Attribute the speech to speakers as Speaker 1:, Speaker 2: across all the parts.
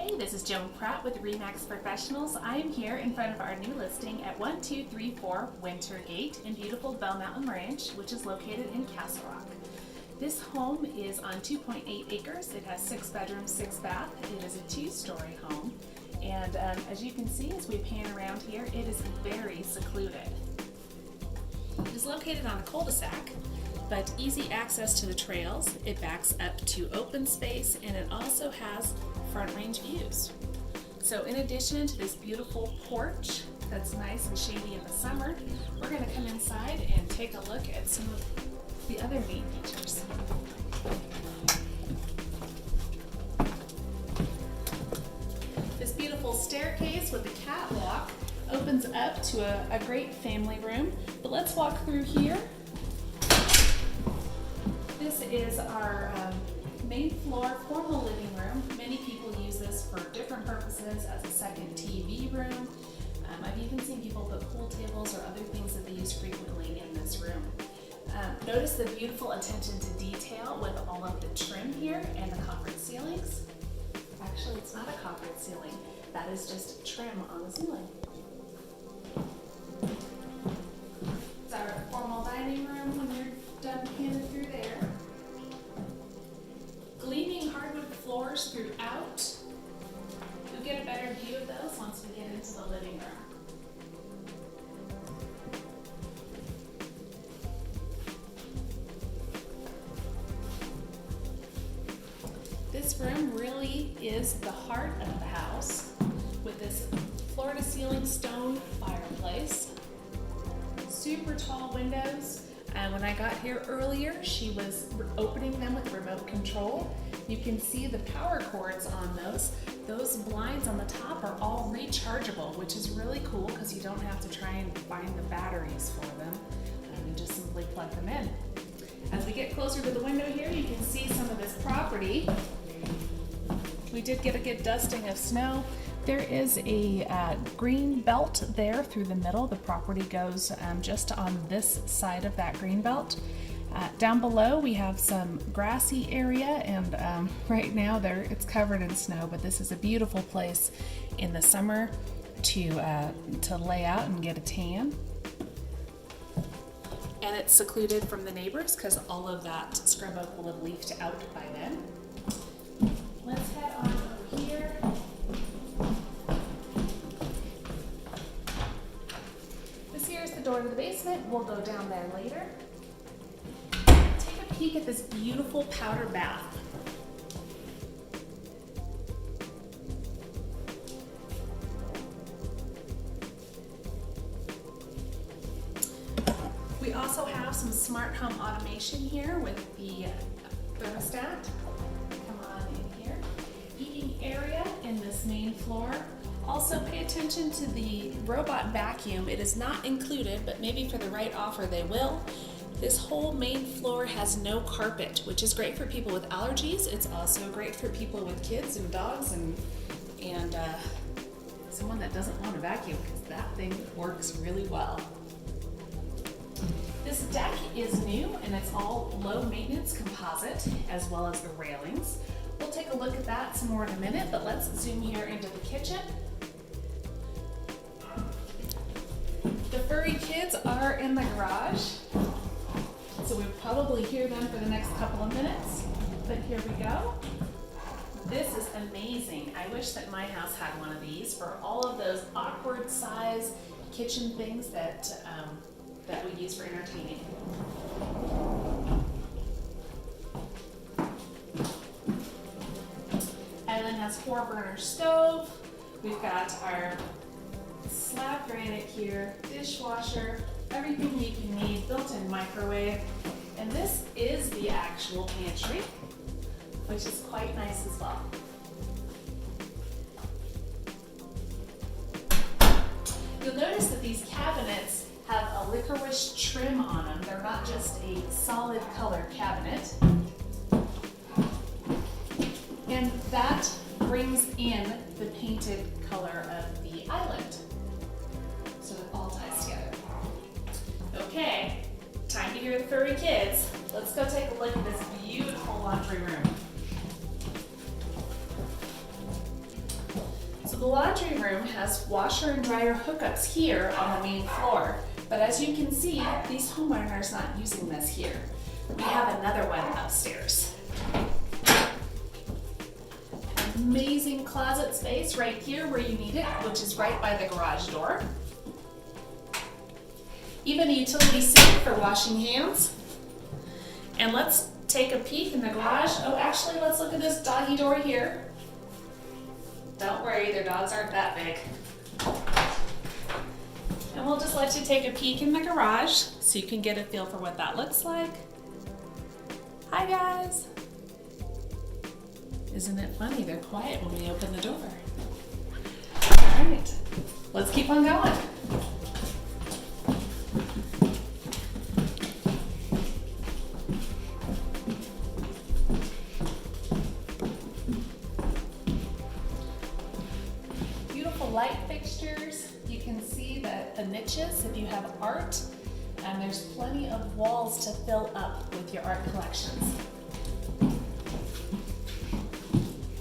Speaker 1: Hey, this is Joan Pratt with RE/MAX Professionals. I am here in front of our new listing at 1234 Wintergate in beautiful Bell Mountain Ranch, which is located in Castle Rock. This home is on 2.8 acres. It has 6 bedrooms, 6 bath. It is a 2-story home. And as you can see, as we pan around here, it is very secluded. It is located on a cul-de-sac, but easy access to the trails. It backs up to open space, and it also has front range views. So in addition to this beautiful porch that's nice and shady in the summer, we're going to come inside and take a look at some of the other neat features. This beautiful staircase with the catwalk opens up to a great family room, but let's walk through here. This is our main floor formal living room. Many people use this for different purposes, as a second TV room. I've even seen people put pool tables or other things that they use frequently in this room. Notice the beautiful attention to detail with all of the trim here and the coppered ceilings. Actually, it's not a coppered ceiling. That is just trim on the ceiling. It's our formal dining room when you're done panning through there. Gleaming hardwood floors throughout. You'll get a better view of those once we get into the living room. This room really is the heart of the house, with this floor-to-ceiling stone fireplace. Super tall windows. When I got here earlier, she was opening them with remote control. You can see the power cords on those. Those blinds on the top are all rechargeable, which is really cool because you don't have to try and find the batteries for them. You just simply plug them in. As we get closer to the window here, you can see some of this property. We did get a good dusting of snow. There is a green belt there through the middle. The property goes just on this side of that green belt. Down below we have some grassy area, and right now it's covered in snow, but this is a beautiful place in the summer to lay out and get a tan. And it's secluded from the neighbors because all of that scrub oak will have leafed out by then. Let's head on over here. Door to the basement. We'll go down there later. Take a peek at this beautiful powder bath. We also have some smart home automation here with the thermostat. Come on in here. Eating area in this main floor. Also, pay attention to the robot vacuum. It is not included, but maybe for the right offer they will. This whole main floor has no carpet, which is great for people with allergies. It's also great for people with kids and dogs and someone that doesn't want a vacuum, because that thing works really well. This deck is new, and it's all low maintenance composite, as well as the railings. We'll take a look at that some more in a minute, but let's zoom here into the kitchen. The furry kids are in the garage, so we'll probably hear them for the next couple of minutes, but here we go. This is amazing. I wish that my house had one of these for all of those awkward size kitchen things that we use for entertaining. Island has 4-burner stove. We've got our slab granite here, dishwasher, everything we can need, built-in microwave, and this is the actual pantry, which is quite nice as well. You'll notice that these cabinets have a licorice trim on them. They're not just a solid color cabinet. And that brings in the painted color of the island. So it all ties together. Okay, time to hear the furry kids. Let's go take a look at this beautiful laundry room. the laundry room has washer and dryer hookups here on the main floor, but as you can see, these homeowners not using this here. We have another one upstairs. Amazing closet space right here where you need it, which is right by the garage door. Even a utility sink for washing hands. And let's take a peek in the garage. Oh, actually, let's look at this doggy door here. Don't worry, their dogs aren't that big. And we'll just let you take a peek in the garage so you can get a feel for what that looks like. Hi, guys. Isn't it funny? They're quiet when we open the door. All right, let's keep on going. Beautiful light fixtures. You can see the niches if you have art, and there's plenty of walls to fill up with your art collections.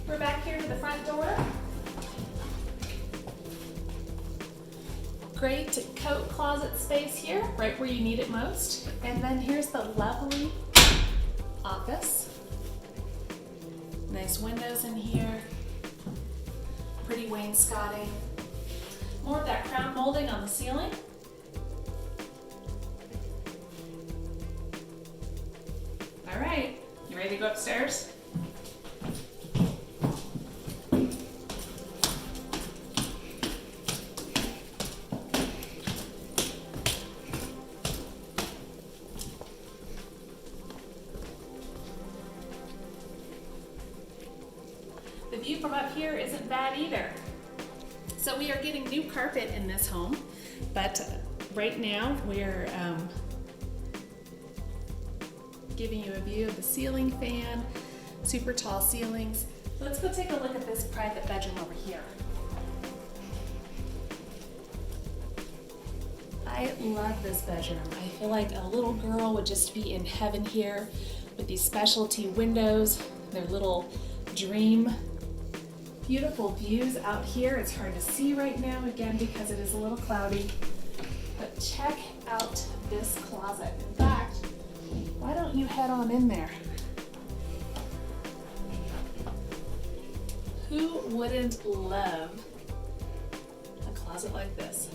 Speaker 1: We're back here to the front door. Great coat closet space here, right where you need it most. And then here's the lovely office. Nice windows in here. Pretty wainscoting. More of that crown molding on the ceiling. All right, you ready to go upstairs? The view from up here isn't bad either. So we are getting new carpet in this home, but right now we're giving you a view of the ceiling fan, super tall ceilings. Let's go take a look at this private bedroom over here. I love this bedroom. I feel like a little girl would just be in heaven here with these specialty windows, their little dream. Beautiful views out here. It's hard to see right now, again, because it is a little cloudy. But check out this closet. In fact, why don't you head on in there? Who wouldn't love a closet like this?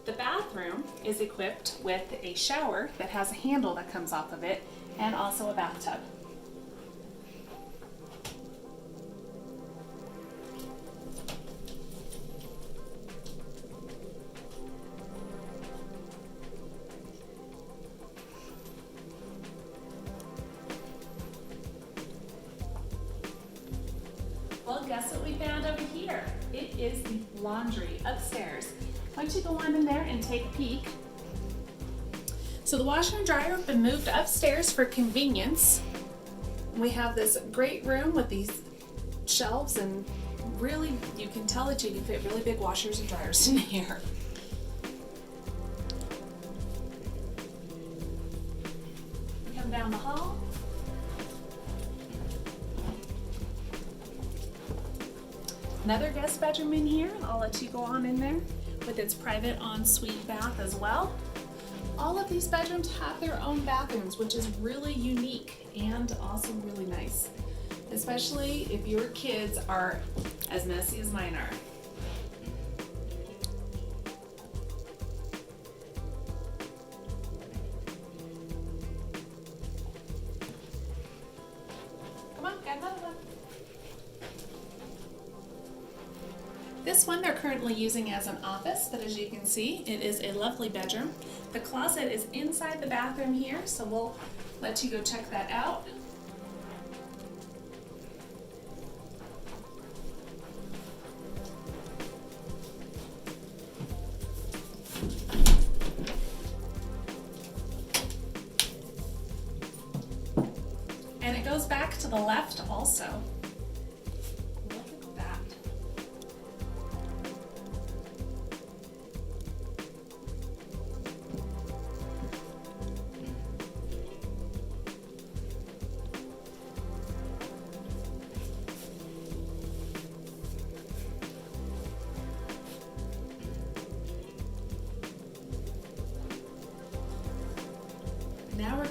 Speaker 1: The bathroom is equipped with a shower that has a handle that comes off of it, and also a bathtub. Well, guess what we found over here? It is the laundry upstairs. Why don't you go on in there and take a peek? So the washer and dryer have been moved upstairs for convenience. We have this great room with these shelves, and really, you can tell that you can fit really big washers and dryers in here. Come down the hall. Another guest bedroom in here. I'll let you go on in there with its private ensuite bath as well. All of these bedrooms have their own bathrooms, which is really unique and also really nice, especially if your kids are as messy as mine are. Come on, got another one. This one they're currently using as an office, but as you can see, it is a lovely bedroom. The closet is inside the bathroom here, so we'll let you go check that out. And it goes back to the left also. Look at that.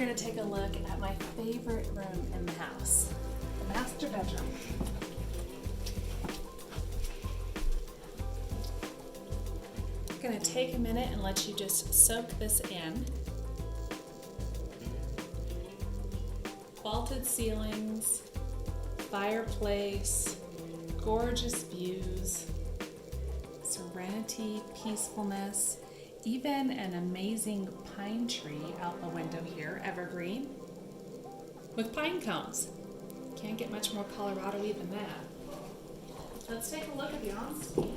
Speaker 1: gonna take a look at my favorite room in the house, the master bedroom. I'm gonna take a minute and let you just soak this in. Vaulted ceilings, fireplace, gorgeous views, serenity, peacefulness, even an amazing pine tree out the window here, evergreen, with pine cones. Can't get much more Colorado-y than that. Let's take a look at the ensuite.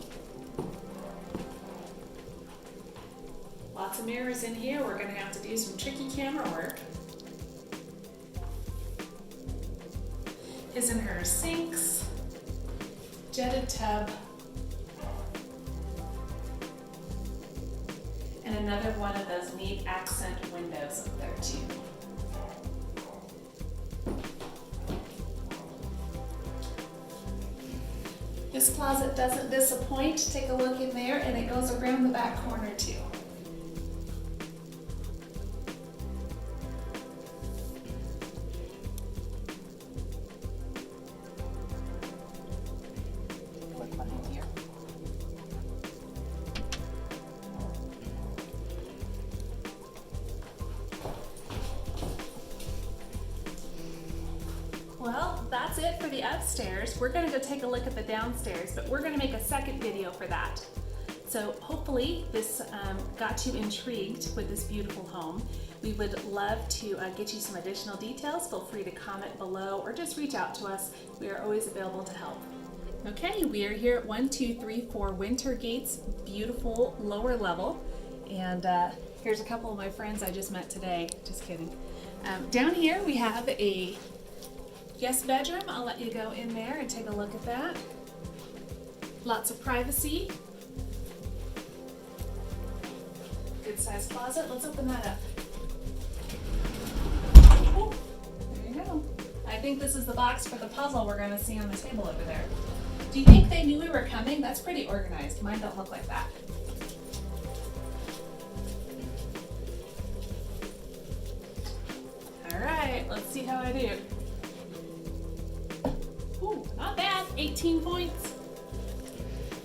Speaker 1: Lots of mirrors in here. We're gonna have to do some tricky camera work. His and her sinks, jetted tub, and another one of those neat accent windows up there too. This closet doesn't disappoint. Take a look in there, and it goes around the back corner too. Look behind here. Well, that's it for the upstairs. We're gonna go take a look at the downstairs, but we're gonna make a second video for that. So hopefully this got you intrigued with this beautiful home. We would love to get you some additional details. Feel free to comment below or just reach out to us. We are always available to help. Okay, we are here at 1234 Wintergate's beautiful lower level. And here's a couple of my friends I just met today. Just kidding. Down here we have a guest bedroom. I'll let you go in there and take a look at that. Lots of privacy. Good sized closet. Let's open that up. Oh, there you go. I think this is the box for the puzzle we're going to see on the table over there. Do you think they knew we were coming? That's pretty organized. Mine don't look like that. All right, let's see how I do. Ooh, not bad, 18 points.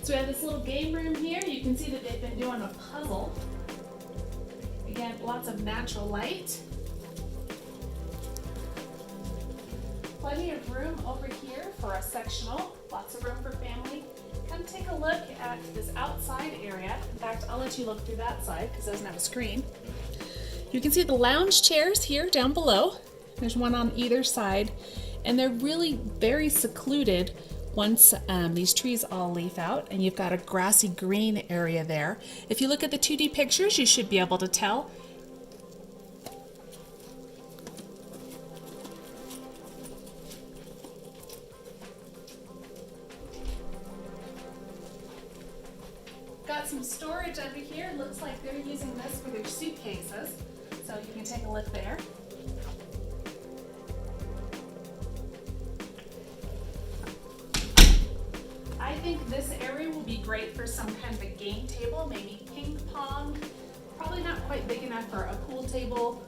Speaker 1: So we have this little game room here. You can see that they've been doing a puzzle. Again, lots of natural light. Plenty of room over here for a sectional. Lots of room for family. Come take a look at this outside area. In fact, I'll let you look through that side because it doesn't have a screen. You can see the lounge chairs here down below. There's one on either side. And they're really very secluded once these trees all leaf out, and you've got a grassy green area there. If you look at the 2D pictures, you should be able to tell. Got some storage over here. Looks like they're using this for their suitcases, so you can take a look there. I think this area will be great for some kind of a game table, maybe ping pong. Probably not quite big enough for a pool table.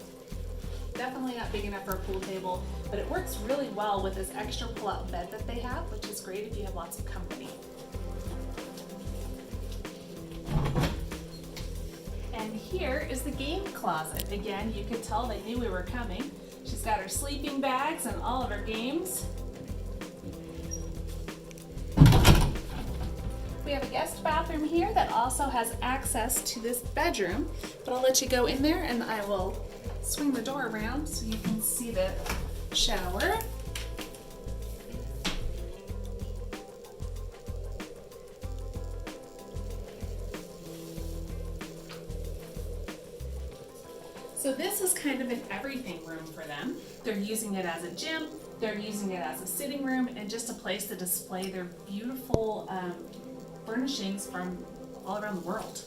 Speaker 1: Definitely not big enough for a pool table, but it works really well with this extra pull-out bed that they have, which is great if you have lots of company. And here is the game closet. Again, you could tell they knew we were coming. She's got her sleeping bags and all of her games. We have a guest bathroom here that also has access to this bedroom, but I'll let you go in there and I will swing the door around so you can see the shower. So this is kind of an everything room for them. They're using it as a gym, they're using it as a sitting room, and just a place to display their beautiful furnishings from all around the world.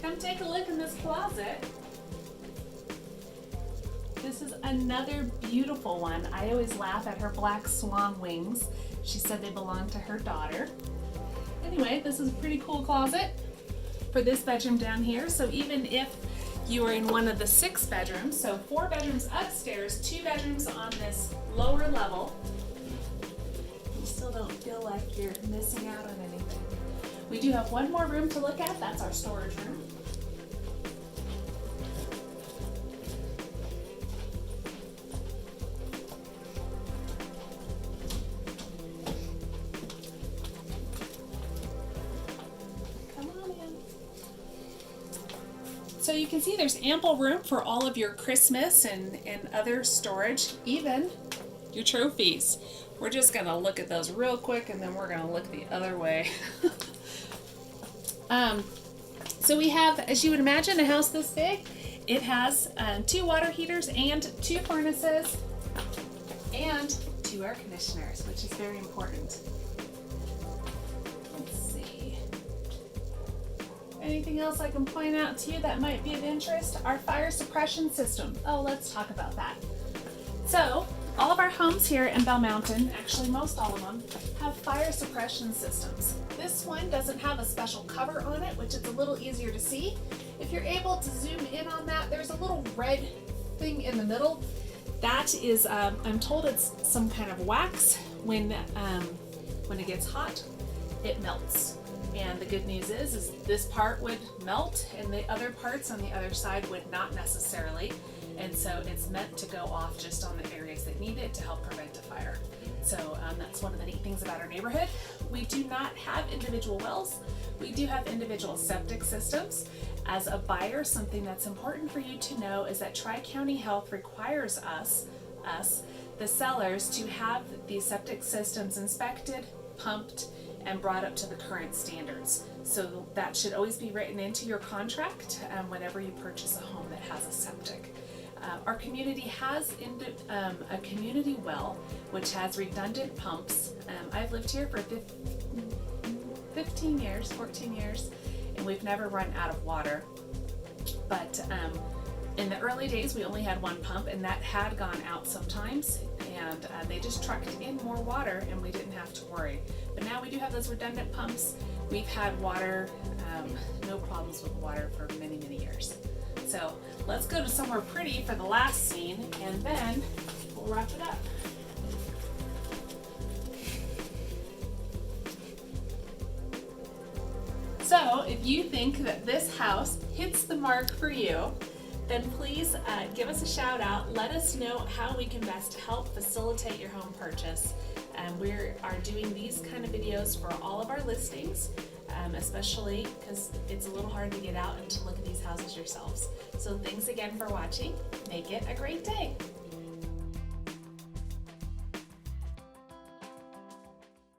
Speaker 1: Come take a look in this closet. This is another beautiful one. I always laugh at her black swan wings. She said they belong to her daughter. Anyway, anyway, this is a pretty cool closet for this bedroom down here. So even if you are in one of the 6 bedrooms, so 4 bedrooms upstairs, 2 bedrooms on this lower level, you still don't feel like you're missing out on anything. We do have one more room to look at. That's our storage room. So you can see there's ample room for all of your Christmas and other storage, even your trophies. We're just gonna look at those real quick and then we're gonna look the other way. So we have, as you would imagine, a house this big. It has 2 water heaters and 2 furnaces and 2 air conditioners, which is very important. Let's see. Anything else I can point out to you that might be of interest? Our fire suppression system. Oh, let's talk about that. So, all of our homes here in Bell Mountain, actually most all of them, have fire suppression systems. This one doesn't have a special cover on it, which is a little easier to see. If you're able to zoom in on that, there's a little red thing in the middle. That is, I'm told it's some kind of wax. When it gets hot, it melts. And the good news is this part would melt and the other parts on the other side would not necessarily. And so it's meant to go off just on the areas that need it to help prevent a fire. So that's one of the neat things about our neighborhood. We do not have individual wells. We do have individual septic systems. As a buyer, something that's important for you to know is that Tri-County Health requires us, the sellers, to have these septic systems inspected, pumped, and brought up to the current standards. So that should always be written into your contract whenever you purchase a home that has a septic. Our community has a community well, which has redundant pumps. I've lived here for 15 years, 14 years, and we've never run out of water. But in the early days, we only had 1 pump, and that had gone out sometimes, and they just trucked in more water, and we didn't have to worry. But now we do have those redundant pumps. We've had water, no problems with water for many, many years. So let's go to somewhere pretty for the last scene, and then we'll wrap it up. So if you think that this house hits the mark for you, then please give us a shout out. Let us know how we can best help facilitate your home purchase. We are doing these kind of videos for all of our listings, especially because it's a little hard to get out and to look at these houses yourselves. So thanks again for watching. Make it a great day.